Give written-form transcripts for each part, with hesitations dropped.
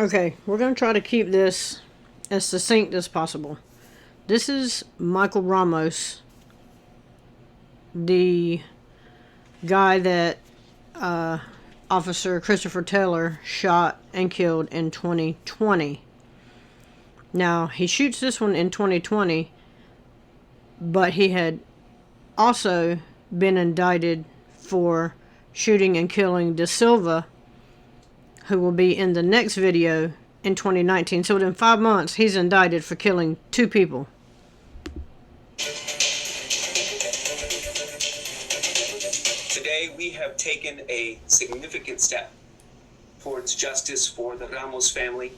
Okay, we're going to try to keep this as succinct as possible. This is Michael Ramos, the guy that Officer Christopher Taylor shot and killed in 2020. Now, he shoots this one in 2020, but he had also been indicted for shooting and killing DeSilva, who will be in the next video in 2019. So within 5 months, he's indicted for killing 2 people. Today, we have taken a significant step towards justice for the Ramos family.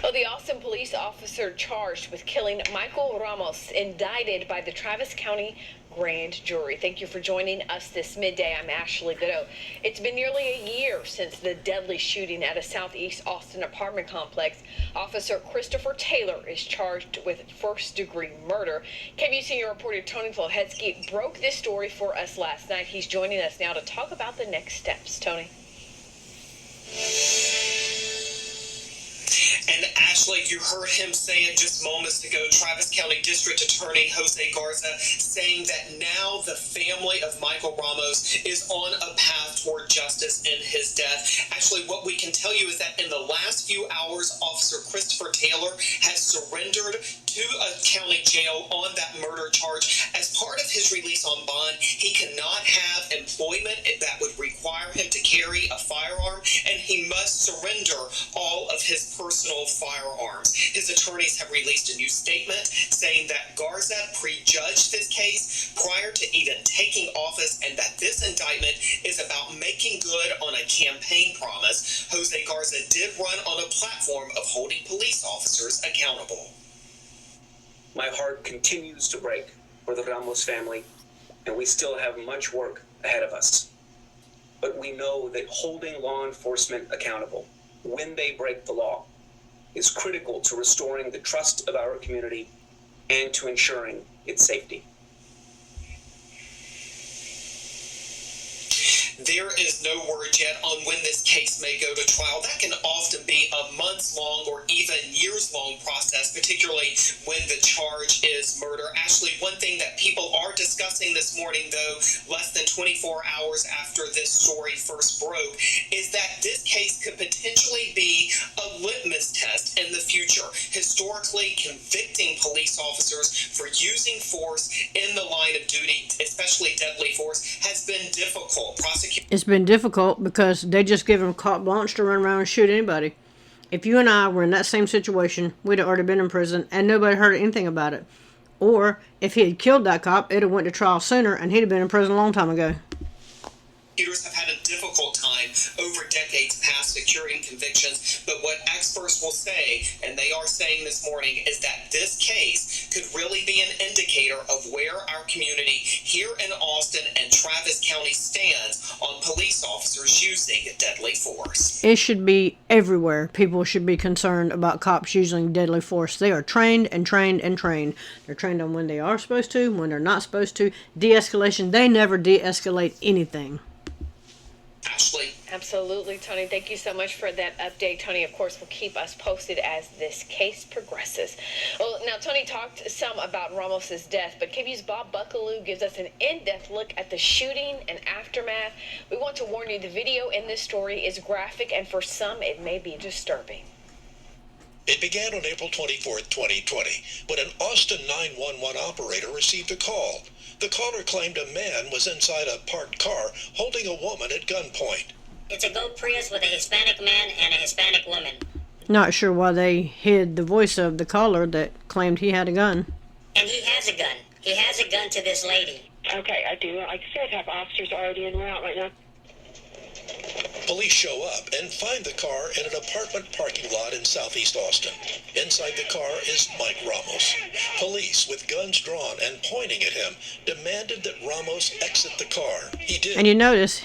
Well, the Austin police officer charged with killing Michael Ramos, indicted by the Travis County grand jury. Thank you for joining us this midday. I'm Ashley Goodo. It's been nearly a year since the deadly shooting at a southeast Austin apartment complex. Officer Christopher Taylor is charged with first-degree murder. KVUE senior reporter Tony Volhetsky broke this story for us last night. He's joining us now to talk about the next steps. Tony. And Ashley, you heard him say it just moments ago, Travis County District Attorney Jose Garza saying that now the family of Michael Ramos is on a path toward justice in his death. Ashley, what we can tell you is that in the last few hours, Officer Christopher Taylor has surrendered to a county jail on that murder charge. As part of his release on bond, he cannot have employment that would require him to carry a firearm, and he must surrender all of his personal firearms. His attorneys have released a new statement saying that Garza prejudged this case prior to even taking office, and that this indictment is about making good on a campaign promise. Jose Garza did run on a platform of holding police officers accountable. My heart continues to break for the Ramos family, and we still have much work ahead of us. But we know that holding law enforcement accountable when they break the law is critical to restoring the trust of our community and to ensuring its safety. There is no word yet on when this case may go to trial. That can often be a months-long or even years-long process, particularly when the charge is murder. Ashley, one thing that people are discussing this morning, though, less than 24 hours after this story first broke, is that this case could potentially be a litmus test in the future. Historically, convicting police officers for using force in the line of duty, especially deadly force, has been difficult. It's been difficult because they just give him carte blanche to run around and shoot anybody. If you and I were in that same situation, we'd have already been in prison and nobody heard anything about it. Or if he had killed that cop, it'd have went to trial sooner and he'd have been in prison a long time ago. Prosecutors have had a difficult time over decades past securing convictions, but what experts will say, and they are saying this morning, is that this case could really be an indicator of where our community here in Austin and Travis County stands on police officers using deadly force. It should be everywhere. People should be concerned about cops using deadly force. They are trained and trained and trained. They're trained on when they are supposed to, when they're not supposed to. De-escalation, they never de-escalate anything. Ashley. Absolutely, Tony. Thank you so much for that update. Tony, of course, will keep us posted as this case progresses. Well, now, Tony talked some about Ramos's death, but KVUE's Bob Buckaloo gives us an in-depth look at the shooting and aftermath. We want to warn you, the video in this story is graphic, and for some, it may be disturbing. It began on April 24th, 2020, when an Austin 911 operator received a call. The caller claimed a man was inside a parked car holding a woman at gunpoint. It's a gold Prius with a Hispanic man and a Hispanic woman. Not sure why they hid the voice of the caller that claimed he had a gun. And he has a gun. He has a gun to this lady. Okay, I do. Like I said, have officers already en route right now. Police show up and find the car in an apartment parking lot in southeast Austin. Inside the car is Mike Ramos. Police, with guns drawn and pointing at him, demanded that Ramos exit the car. He did. And you notice,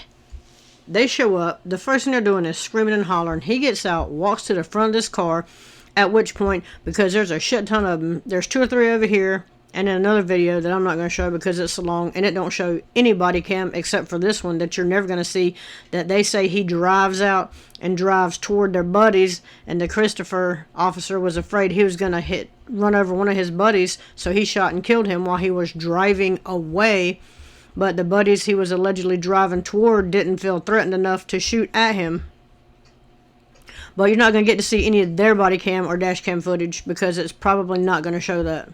they show up, the first thing they're doing is screaming and hollering. He gets out, walks to the front of this car, at which point, because there's a shit ton of them, there's 2 or 3 over here, And in another video that I'm not going to show because it's so long and it don't show any body cam except for this one that you're never going to see, that they say he drives out and drives toward their buddies, and the Christopher officer was afraid he was going to run over one of his buddies, so he shot and killed him while he was driving away. But the buddies he was allegedly driving toward didn't feel threatened enough to shoot at him. But you're not going to get to see any of their body cam or dash cam footage because it's probably not going to show that.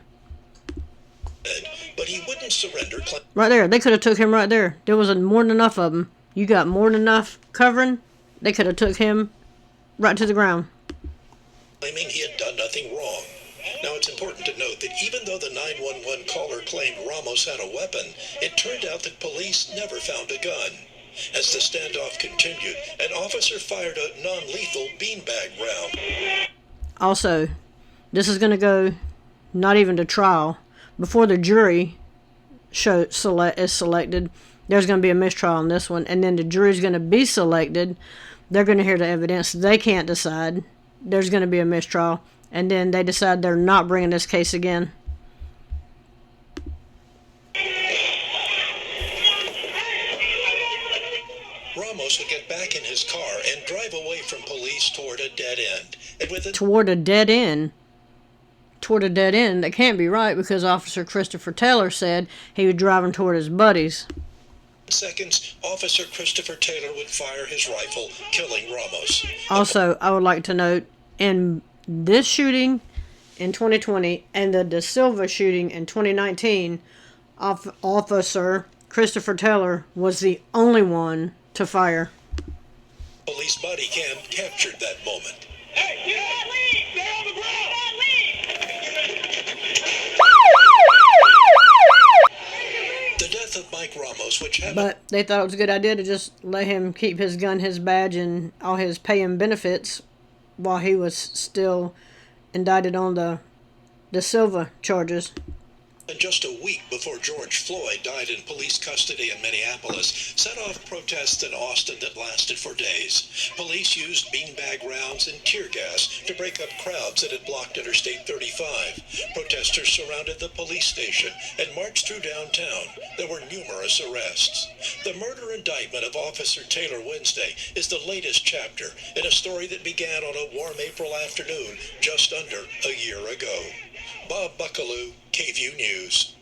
But he wouldn't surrender. Right there. They could have took him right there. There was more than enough of them. You got more than enough covering. They could have took him right to the ground. Claiming he had done nothing wrong. Now, it's important to note that even though the 911 caller claimed Ramos had a weapon, it turned out that police never found a gun. As the standoff continued, an officer fired a non-lethal beanbag round. Also, this is going to go not even to trial. Before the jury is selected, there's going to be a mistrial on this one, and then the jury's going to be selected. They're going to hear the evidence. They can't decide. There's going to be a mistrial, and then they decide they're not bringing this case again. Ramos would get back in his car and drive away from police toward a dead end. And toward a dead end? Toward a dead end? That can't be right, because Officer Christopher Taylor said he was driving toward his buddies. Seconds, Officer Christopher Taylor would fire his rifle, killing Ramos. Also, I would like to note, in this shooting in 2020 and the DeSilva shooting in 2019, Officer Christopher Taylor was the only one to fire. Police body cam captured that moment. Hey, get out! Leave! Stay on the ground! The death of Mike Ramos, which happened... But they thought it was a good idea to just let him keep his gun, his badge, and all his pay and benefits while he was still indicted on the DeSilva charges. And just a week before George Floyd died in police custody in Minneapolis, set off protests in Austin that lasted for days. Police used beanbag rounds and tear gas to break up crowds that had blocked Interstate 35. Protesters surrounded the police station and marched through downtown. There were numerous arrests. The murder indictment of Officer Taylor Wednesday is the latest chapter in a story that began on a warm April afternoon just under a year ago. Bob Buckaloo, KVUE News.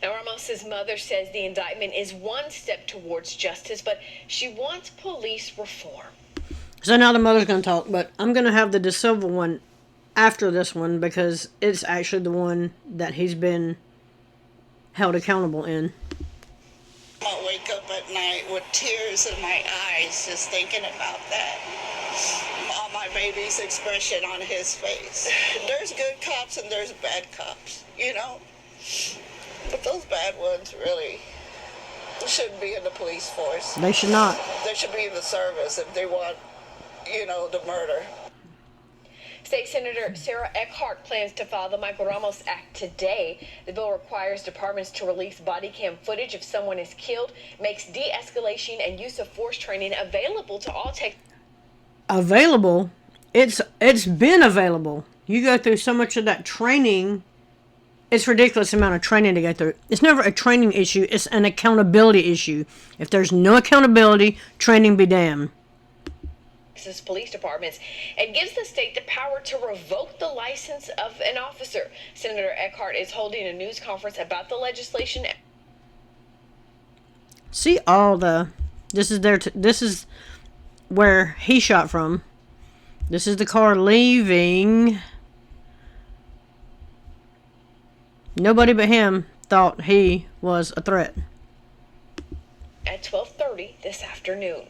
Now, Ramos' mother says the indictment is one step towards justice, but she wants police reform. So now the mother's going to talk, but I'm going to have the DeSilva one after this one because it's actually the one that he's been held accountable in. I wake up at night with tears in my eyes just thinking about that. On my baby's expression on his face. There's good cops and there's bad cops, you know? But those bad ones really shouldn't be in the police force. They should not. They should be in the service if they want, you know, the murder. State Senator Sarah Eckhart plans to file the Michael Ramos Act today. The bill requires departments to release body cam footage if someone is killed, makes de-escalation and use of force training available to all available? It's been available. You go through so much of that training. It's ridiculous amount of training to go through. It's never a training issue. It's an accountability issue. If there's no accountability, training be damned. Police departments and gives the state the power to revoke the license of an officer. Senator Eckhart is holding a news conference about the legislation. See all the. This is where he shot from. This is the car leaving. Nobody but him thought he was a threat. At 12:30 this afternoon.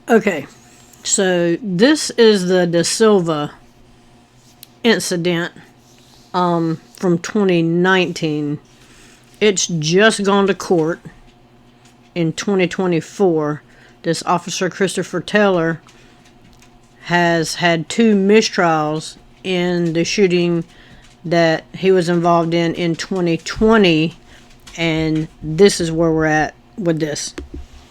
Okay, so this is the DeSilva incident from 2019. It's just gone to court in 2024. This Officer Christopher Taylor has had 2 mistrials in the shooting that he was involved in 2020, and this is where we're at with this.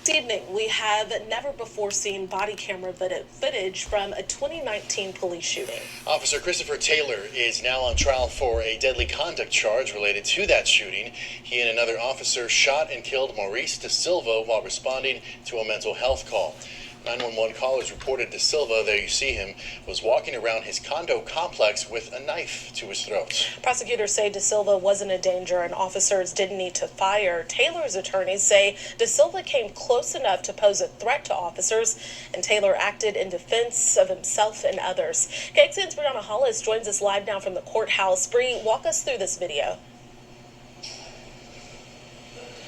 This evening, we have never before seen body camera footage from a 2019 police shooting. Officer Christopher Taylor is now on trial for a deadly conduct charge related to that shooting. He and another officer shot and killed Mauris DeSilva while responding to a mental health call. 911 callers reported DeSilva, there you see him, was walking around his condo complex with a knife to his throat. Prosecutors say DeSilva wasn't a danger and officers didn't need to fire. Taylor's attorneys say DeSilva came close enough to pose a threat to officers, and Taylor acted in defense of himself and others. KXAN's Brianna Hollis joins us live now from the courthouse. Bree, walk us through this video.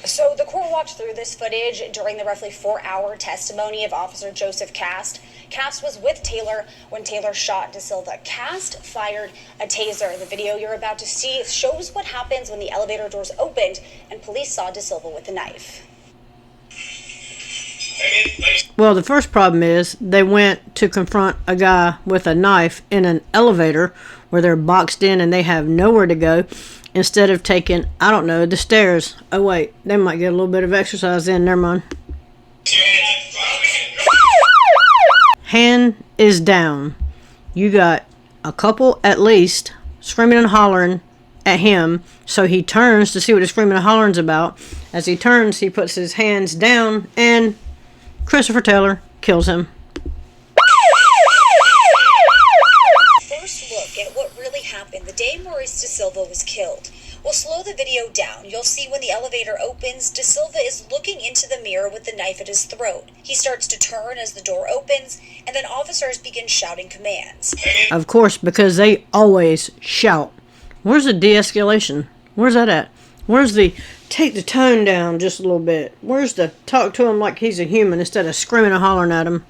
So the court watched through this footage during the roughly 4-hour testimony of Officer Joseph Cast. Cast was with Taylor when Taylor shot DeSilva. Cast fired a taser. The video you're about to see shows what happens when the elevator doors opened and police saw DeSilva with a knife. Well, the first problem is they went to confront a guy with a knife in an elevator where they're boxed in and they have nowhere to go, instead of taking, I don't know, the stairs. Oh, wait, they might get a little bit of exercise in. Never mind. Hand is down. You got a couple, at least, screaming and hollering at him. So he turns to see what the screaming and hollering's about. As he turns, he puts his hands down, and Christopher Taylor kills him. First look at what really happened the day Mauris DeSilva was killed. We'll slow the video down. You'll see when the elevator opens, DeSilva is looking into the mirror with the knife at his throat. He starts to turn as the door opens, and then officers begin shouting commands. Of course, because they always shout. Where's the de-escalation? Where's that at? Where's the take the tone down just a little bit? Where's the talk to him like he's a human instead of screaming and hollering at him?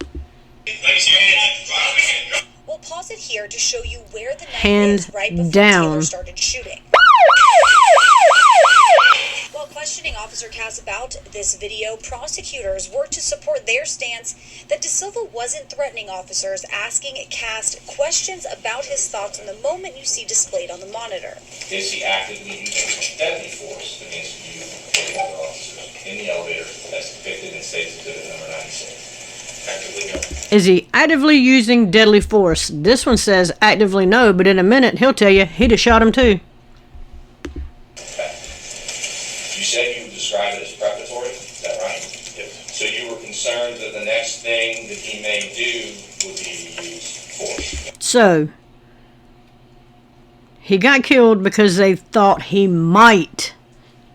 We'll pause it here to show you where the knife Hand is right before down. Taylor started shooting. While questioning Officer Cass about this video, prosecutors worked to support their stance that DeSilva wasn't threatening officers, asking Cass questions about his thoughts on the moment you see displayed on the monitor. Is he actively using deadly force against you and the other officers in the elevator as depicted in State's Exhibit number 96? Actively no. Is he actively using deadly force? This one says actively no, but in a minute he'll tell you he'd have shot him too. You said you would describe it as preparatory, is that right? Yes. So you were concerned that the next thing that he may do would be to use force. So he got killed because they thought he might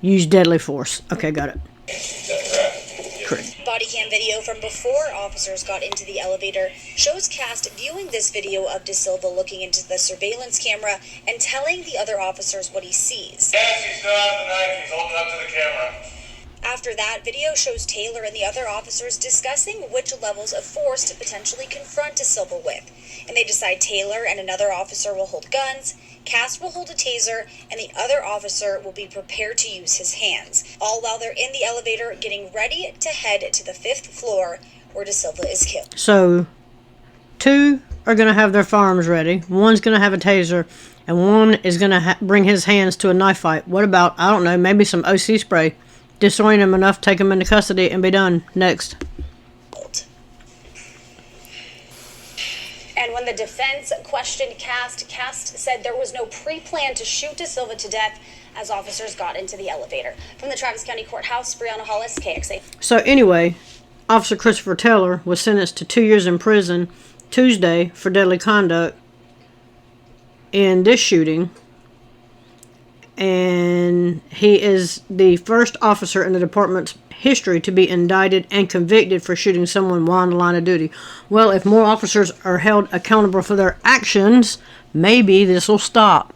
use deadly force. Okay, got it. Is that correct? Correct. Body cam video from before officers got into the elevator shows Cast viewing this video of DeSilva looking into the surveillance camera and telling the other officers what he sees. Yes, he still has the knife. He's holding up to the camera. After that, video shows Taylor and the other officers discussing which levels of force to potentially confront DeSilva with. And they decide Taylor and another officer will hold guns, Cass will hold a taser, and the other officer will be prepared to use his hands, all while they're in the elevator getting ready to head to the 5th floor where DeSilva is killed. So, 2 are going to have their firearms ready, 1's going to have a taser, and 1 is going to bring his hands to a knife fight. What about, I don't know, maybe some OC spray? Disorient him enough, take him into custody, and be done. Next. And when the defense questioned Cast said there was no pre-plan to shoot DeSilva to death as officers got into the elevator. From the Travis County Courthouse, Brianna Hollis, KXA. So anyway, Officer Christopher Taylor was sentenced to 2 years in prison Tuesday for deadly conduct in this shooting. And he is the first officer in the department's history to be indicted and convicted for shooting someone while on the line of duty. Well, if more officers are held accountable for their actions, maybe this will stop.